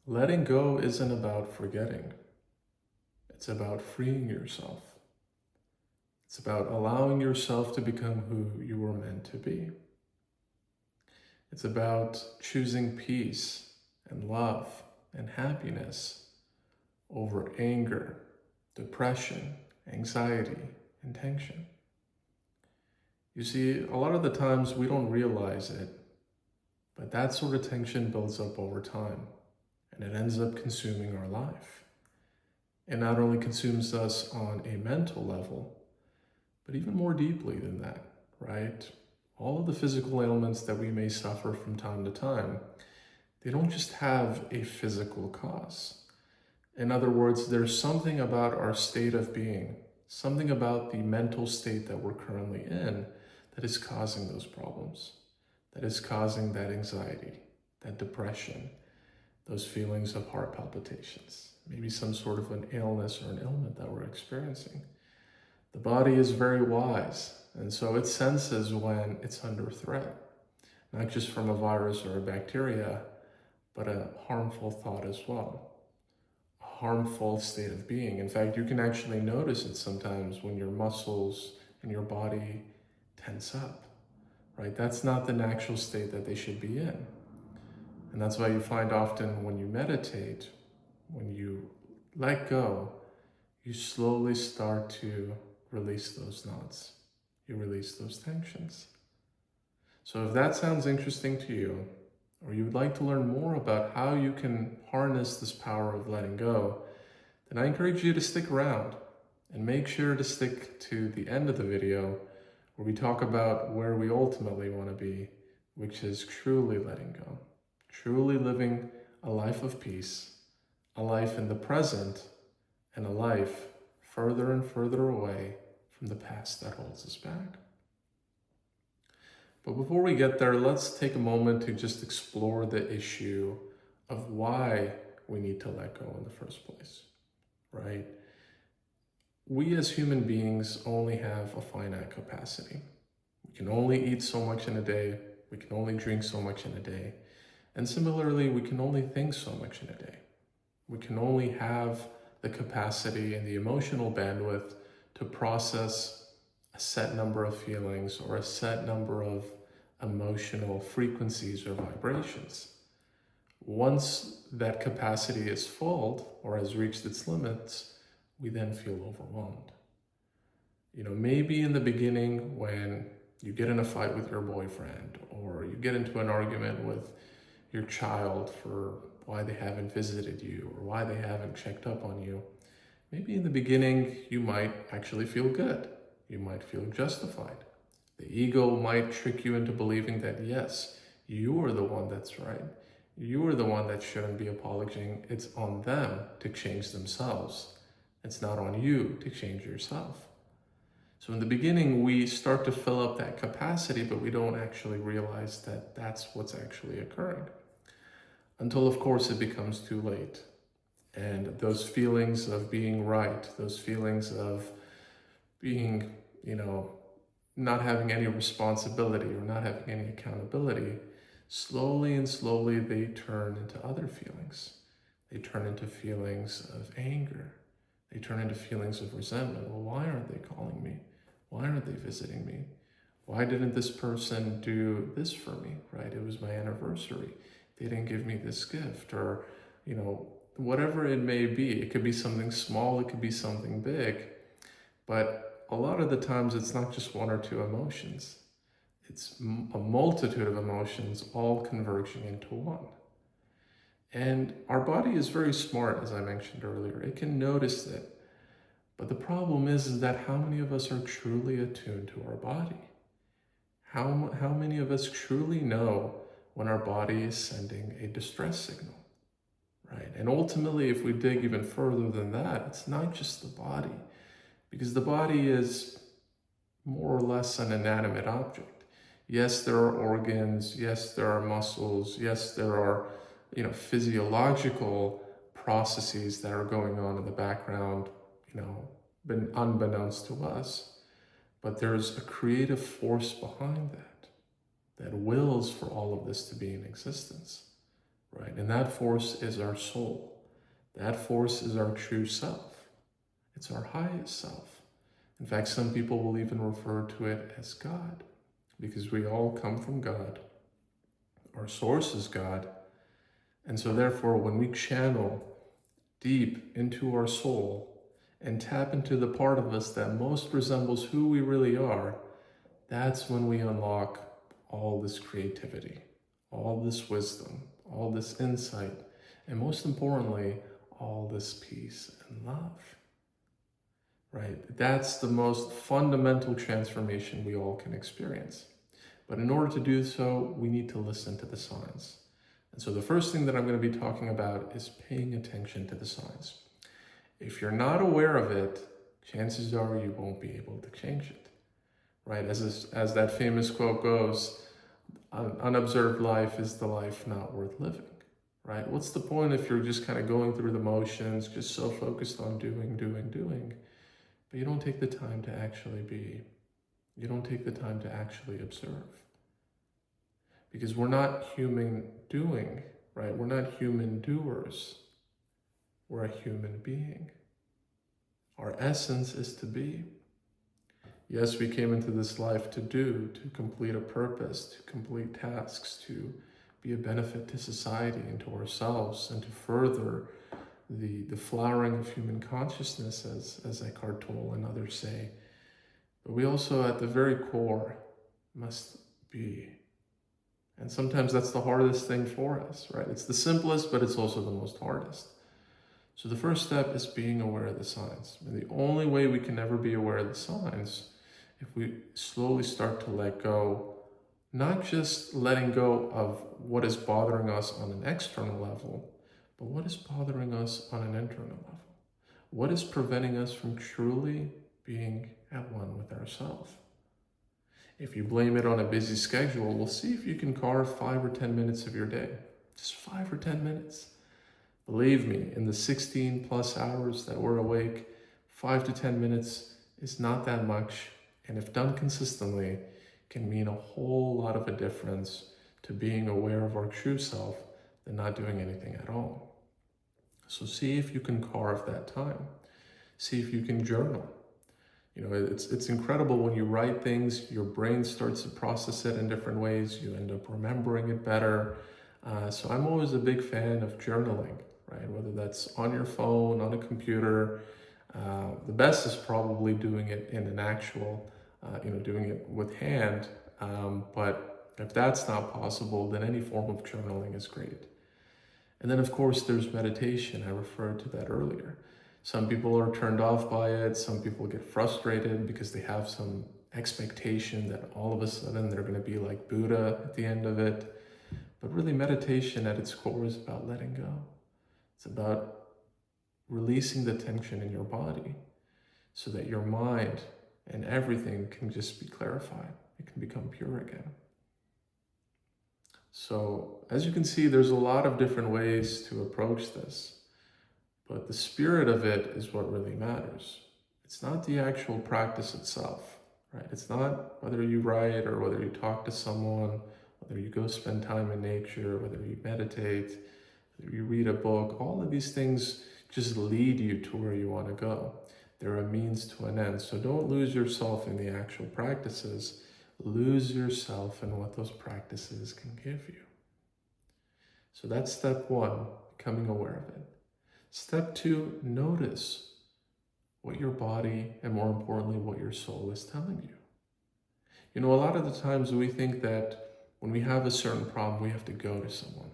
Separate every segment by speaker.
Speaker 1: Letting go isn't about forgetting. It's about freeing yourself. It's about allowing yourself to become who you were meant to be. It's about choosing peace and love and happiness over anger, depression, anxiety, and tension. You see, a lot of the times we don't realize it, but that sort of tension builds up over time, and it ends up consuming our life. It not only consumes us on a mental level, but even more deeply than that, right? All of the physical ailments that we may suffer from time to time, they don't just have a physical cause. In other words, there's something about our state of being, something about the mental state that we're currently in that is causing those problems, that is causing that anxiety, that depression, those feelings of heart palpitations, maybe some sort of an illness or an ailment that we're experiencing. The body is very wise, and so it senses when it's under threat, not just from a virus or a bacteria, but a harmful thought as well, a harmful state of being. In fact, you can actually notice it sometimes when your muscles and your body tense up, right? That's not the natural state that they should be in. And that's why you find often when you meditate, when you let go, you slowly start to release those knots. You release those tensions. So if that sounds interesting to you, or you would like to learn more about how you can harness this power of letting go, then I encourage you to stick around and make sure to stick to the end of the video where we talk about where we ultimately want to be, which is truly letting go, truly living a life of peace, a life in the present, and a life further and further away from the past that holds us back. But before we get there, let's take a moment to just explore the issue of why we need to let go in the first place, right? We as human beings only have a finite capacity. We can only eat so much in a day. We can only drink so much in a day. And similarly, we can only think so much in a day. We can only have the capacity and the emotional bandwidth to process a set number of feelings or a set number of emotional frequencies or vibrations. Once that capacity is full or has reached its limits, we then feel overwhelmed. Maybe in the beginning when you get in a fight with your boyfriend or you get into an argument with your child for why they haven't visited you or why they haven't checked up on you, maybe in the beginning you might actually feel good. You might feel justified. The ego might trick you into believing that, yes, you are the one that's right. You are the one that shouldn't be apologizing. It's on them to change themselves. It's not on you to change yourself. So in the beginning, we start to fill up that capacity, but we don't actually realize that that's what's actually occurring. Until, of course, it becomes too late. And those feelings of being right, those feelings of being, not having any responsibility or not having any accountability, slowly and slowly they turn into other feelings. They turn into feelings of anger. They turn into feelings of resentment. Well, why aren't they calling me? Why aren't they visiting me? Why didn't this person do this for me, right? It was my anniversary. They didn't give me this gift, or, whatever it may be. It could be something small, it could be something big. But a lot of the times it's not just one or two emotions. It's a multitude of emotions all converging into one. And our body is very smart, as I mentioned earlier. It can notice it. But the problem is that how many of us are truly attuned to our body? How many of us truly know when our body is sending a distress signal, right? And ultimately, if we dig even further than that, it's not just the body, because the body is more or less an inanimate object. Yes, there are organs. Yes, there are muscles. Yes, there are physiological processes that are going on in the background, unbeknownst to us. But there's a creative force behind that wills for all of this to be in existence, right? And that force is our soul. That force is our true self. It's our highest self. In fact, some people will even refer to it as God, because we all come from God. Our source is God. And so therefore, when we channel deep into our soul and tap into the part of us that most resembles who we really are, that's when we unlock all this creativity, all this wisdom, all this insight, and most importantly, all this peace and love, right? That's the most fundamental transformation we all can experience. But in order to do so, we need to listen to the signs. And so the first thing that I'm going to be talking about is paying attention to the signs. If you're not aware of it, chances are you won't be able to change it, right? As that famous quote goes, unobserved life is the life not worth living, right? What's the point if you're just kind of going through the motions, just so focused on doing, but you don't take the time to actually be, you don't take the time to actually observe. Because we're not human doing, right? We're not human doers. We're a human being. Our essence is to be. Yes, we came into this life to do, to complete a purpose, to complete tasks, to be a benefit to society and to ourselves, and to further the flowering of human consciousness, as Eckhart Tolle and others say. But we also, at the very core, must be. And sometimes that's the hardest thing for us, right? It's the simplest, but it's also the most hardest. So the first step is being aware of the signs. And the only way we can ever be aware of the signs, if we slowly start to let go, not just letting go of what is bothering us on an external level, but what is bothering us on an internal level. What is preventing us from truly being at one with ourselves? If you blame it on a busy schedule, we'll see if you can carve 5 or 10 minutes of your day. Just 5 or 10 minutes. Believe me, in the 16 plus hours that we're awake, 5 to 10 minutes is not that much, and if done consistently, can mean a whole lot of a difference to being aware of our true self than not doing anything at all. So see if you can carve that time. See if you can journal. You know, it's incredible when you write things, your brain starts to process it in different ways. You end up remembering it better. So I'm always a big fan of journaling, right? Whether that's on your phone, on a computer. The best is probably doing it in an actual, doing it with hand. But if that's not possible, then any form of journaling is great. And then, of course, there's meditation. I referred to that earlier. Some people are turned off by it. Some people get frustrated because they have some expectation that all of a sudden they're going to be like Buddha at the end of it. But really, meditation at its core is about letting go. It's about releasing the tension in your body so that your mind and everything can just be clarified. It can become pure again. So, as you can see, there's a lot of different ways to approach this. But the spirit of it is what really matters. It's not the actual practice itself, right? It's not whether you write or whether you talk to someone, whether you go spend time in nature, whether you meditate, whether you read a book. All of these things just lead you to where you want to go. They're a means to an end. So don't lose yourself in the actual practices. Lose yourself in what those practices can give you. So that's step one, becoming aware of it. Step two, notice what your body and, more importantly, what your soul is telling you. You know, a lot of the times we think that when we have a certain problem, we have to go to someone.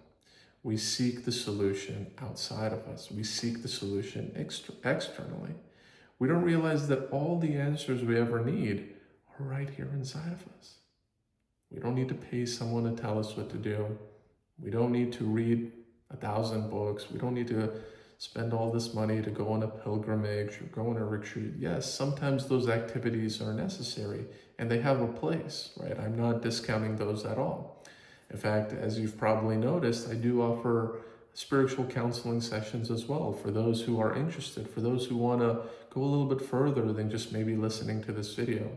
Speaker 1: We seek the solution outside of us. We seek the solution externally. We don't realize that all the answers we ever need are right here inside of us. We don't need to pay someone to tell us what to do. We don't need to read 1,000 books. We don't need to spend all this money to go on a pilgrimage or go on a retreat. Yes, sometimes those activities are necessary and they have a place, right? I'm not discounting those at all. In fact, as you've probably noticed, I do offer spiritual counseling sessions as well for those who are interested, for those who want to go a little bit further than just maybe listening to this video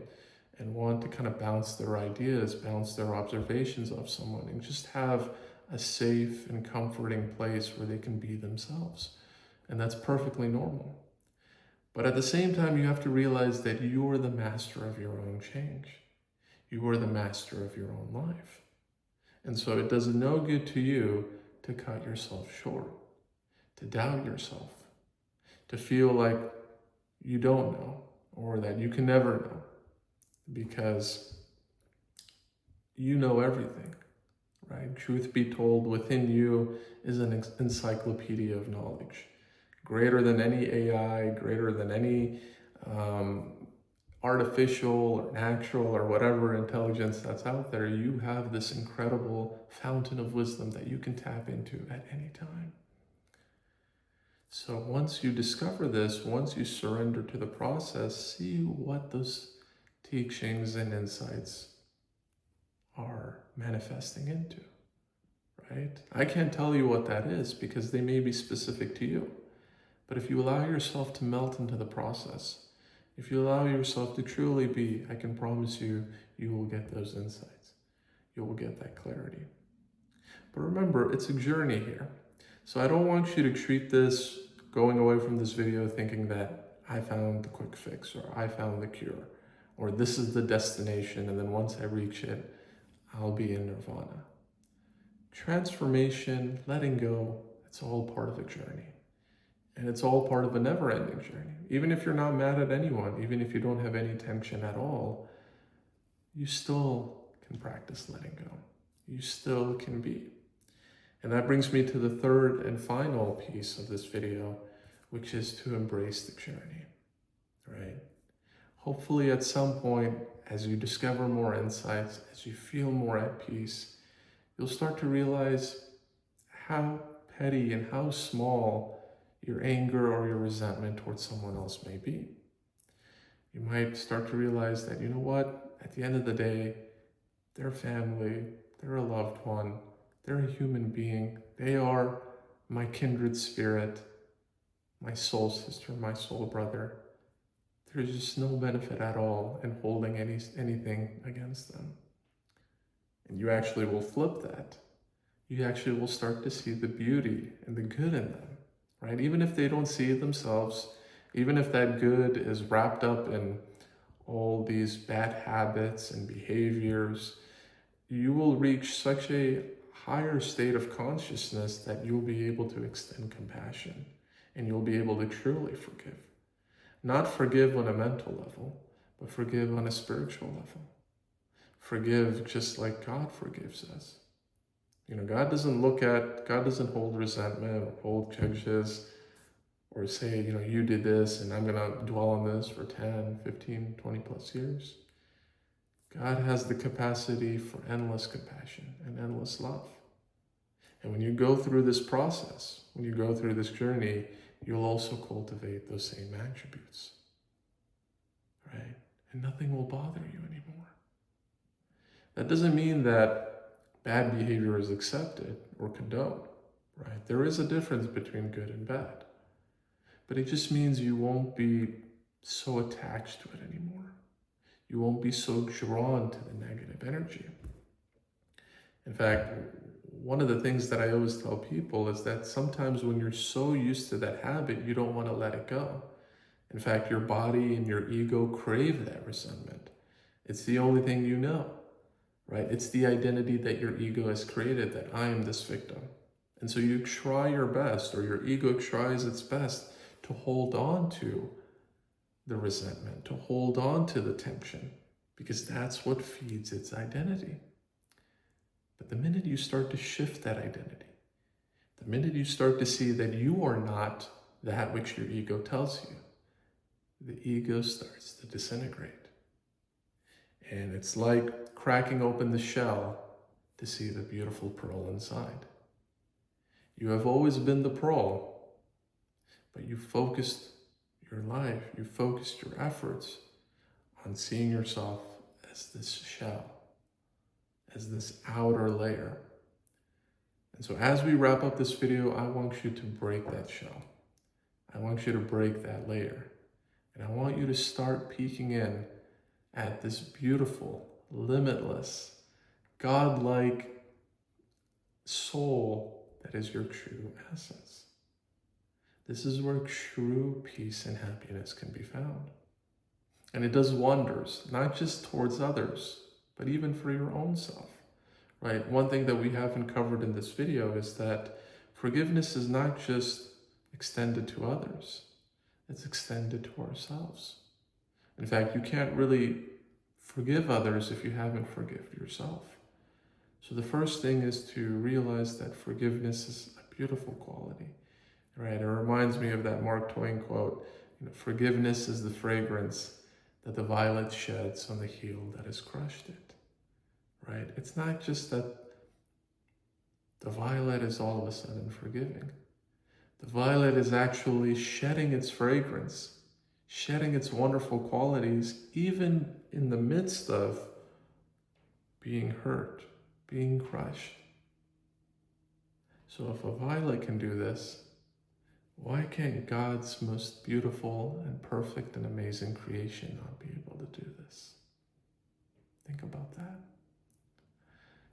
Speaker 1: and want to kind of bounce their ideas, bounce their observations off someone and just have a safe and comforting place where they can be themselves. And that's perfectly normal. But at the same time, you have to realize that you are the master of your own change. You are the master of your own life. And so it does no good to you to cut yourself short, to doubt yourself, to feel like you don't know or that you can never know, because you know everything, right? Truth be told, within you is an encyclopedia of knowledge, greater than any AI, greater than any artificial or natural or whatever intelligence that's out there. You have this incredible fountain of wisdom that you can tap into at any time. So once you discover this, once you surrender to the process, see what those teachings and insights are manifesting into, right? I can't tell you what that is because they may be specific to you. But if you allow yourself to melt into the process, if you allow yourself to truly be, I can promise you, you will get those insights. You will get that clarity. But remember, it's a journey here. So I don't want you to treat this, going away from this video, thinking that I found the quick fix, or I found the cure, or this is the destination, and then once I reach it, I'll be in nirvana. Transformation, letting go, it's all part of a journey. And it's all part of a never-ending journey. Even if you're not mad at anyone, even if you don't have any tension at all, you still can practice letting go. You still can be. And that brings me to the third and final piece of this video, which is to embrace the journey, right? Hopefully at some point, as you discover more insights, as you feel more at peace, you'll start to realize how petty and how small your anger or your resentment towards someone else may be. You might start to realize that, you know what, at the end of the day, they're family, they're a loved one, they're a human being, they are my kindred spirit, my soul sister, my soul brother. There's just no benefit at all in holding anything against them. And you actually will flip that. You actually will start to see the beauty and the good in them. Right? Even if they don't see it themselves, even if that good is wrapped up in all these bad habits and behaviors, you will reach such a higher state of consciousness that you'll be able to extend compassion and you'll be able to truly forgive. Not forgive on a mental level, but forgive on a spiritual level. Forgive just like God forgives us. You know, God doesn't hold resentment or hold grudges or say, you know, you did this and I'm going to dwell on this for 10, 15, 20 plus years. God has the capacity for endless compassion and endless love. And when you go through this process, when you go through this journey, you'll also cultivate those same attributes, right? And nothing will bother you anymore. That doesn't mean that bad behavior is accepted or condoned, right? There is a difference between good and bad. But it just means you won't be so attached to it anymore. You won't be so drawn to the negative energy. In fact, one of the things that I always tell people is that sometimes when you're so used to that habit, you don't want to let it go. In fact, your body and your ego crave that resentment. It's the only thing you know. Right? It's the identity that your ego has created, that I am this victim. And so you try your best, or your ego tries its best to hold on to the resentment, to hold on to the tension, because that's what feeds its identity. But the minute you start to shift that identity, the minute you start to see that you are not that which your ego tells you, the ego starts to disintegrate. And it's like cracking open the shell to see the beautiful pearl inside. You have always been the pearl, but you focused your life, you focused your efforts on seeing yourself as this shell, as this outer layer. And so as we wrap up this video, I want you to break that shell. I want you to break that layer. And I want you to start peeking in at this beautiful, limitless, godlike soul that is your true essence. This is where true peace and happiness can be found. And it does wonders, not just towards others, but even for your own self, right? One thing that we haven't covered in this video is that forgiveness is not just extended to others, it's extended to ourselves. In fact, you can't really forgive others if you haven't forgiven yourself. So the first thing is to realize that forgiveness is a beautiful quality, right? It reminds me of that Mark Twain quote, forgiveness is the fragrance that the violet sheds on the heel that has crushed it, right? It's not just that the violet is all of a sudden forgiving. The violet is actually shedding its fragrance, shedding its wonderful qualities, even in the midst of being hurt, being crushed. So if a violet can do this, why can't God's most beautiful and perfect and amazing creation not be able to do this? Think about that.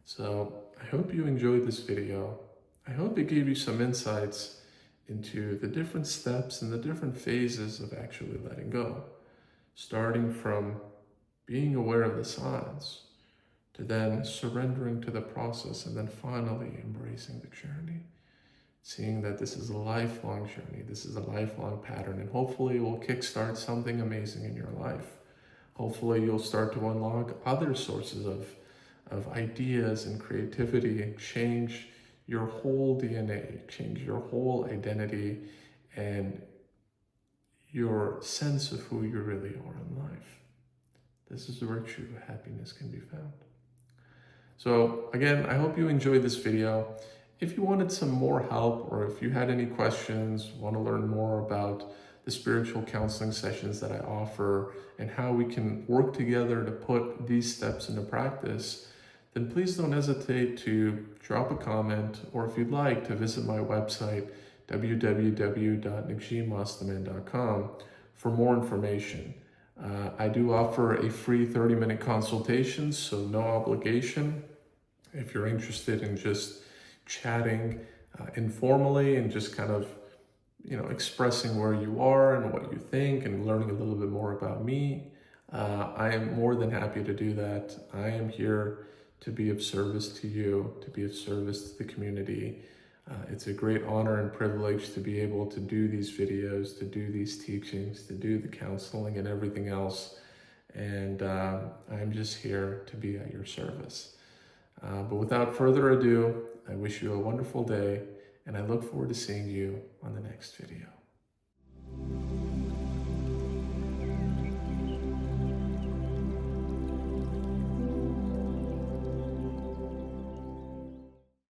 Speaker 1: So I hope you enjoyed this video. I hope it gave you some insights into the different steps and the different phases of actually letting go, starting from being aware of the signs to then surrendering to the process and then finally embracing the journey, seeing that this is a lifelong journey, this is a lifelong pattern, and hopefully it will kickstart something amazing in your life. Hopefully you'll start to unlock other sources of ideas and creativity and change your whole DNA, change your whole identity and your sense of who you really are in life. This is where true happiness can be found. So again, I hope you enjoyed this video. If you wanted some more help, or if you had any questions, want to learn more about the spiritual counseling sessions that I offer and how we can work together to put these steps into practice, then please don't hesitate to drop a comment, or if you'd like to visit my website, www.nagjimastaman.com, for more information. I do offer a free 30-minute consultation, so no obligation. If you're interested in just chatting informally and just kind of, expressing where you are and what you think and learning a little bit more about me, I am more than happy to do that. I am here to be of service to you, to be of service to the community. It's a great honor and privilege to be able to do these videos, to do these teachings, to do the counseling and everything else. And I'm just here to be at your service. But without further ado, I wish you a wonderful day, and I look forward to seeing you on the next video.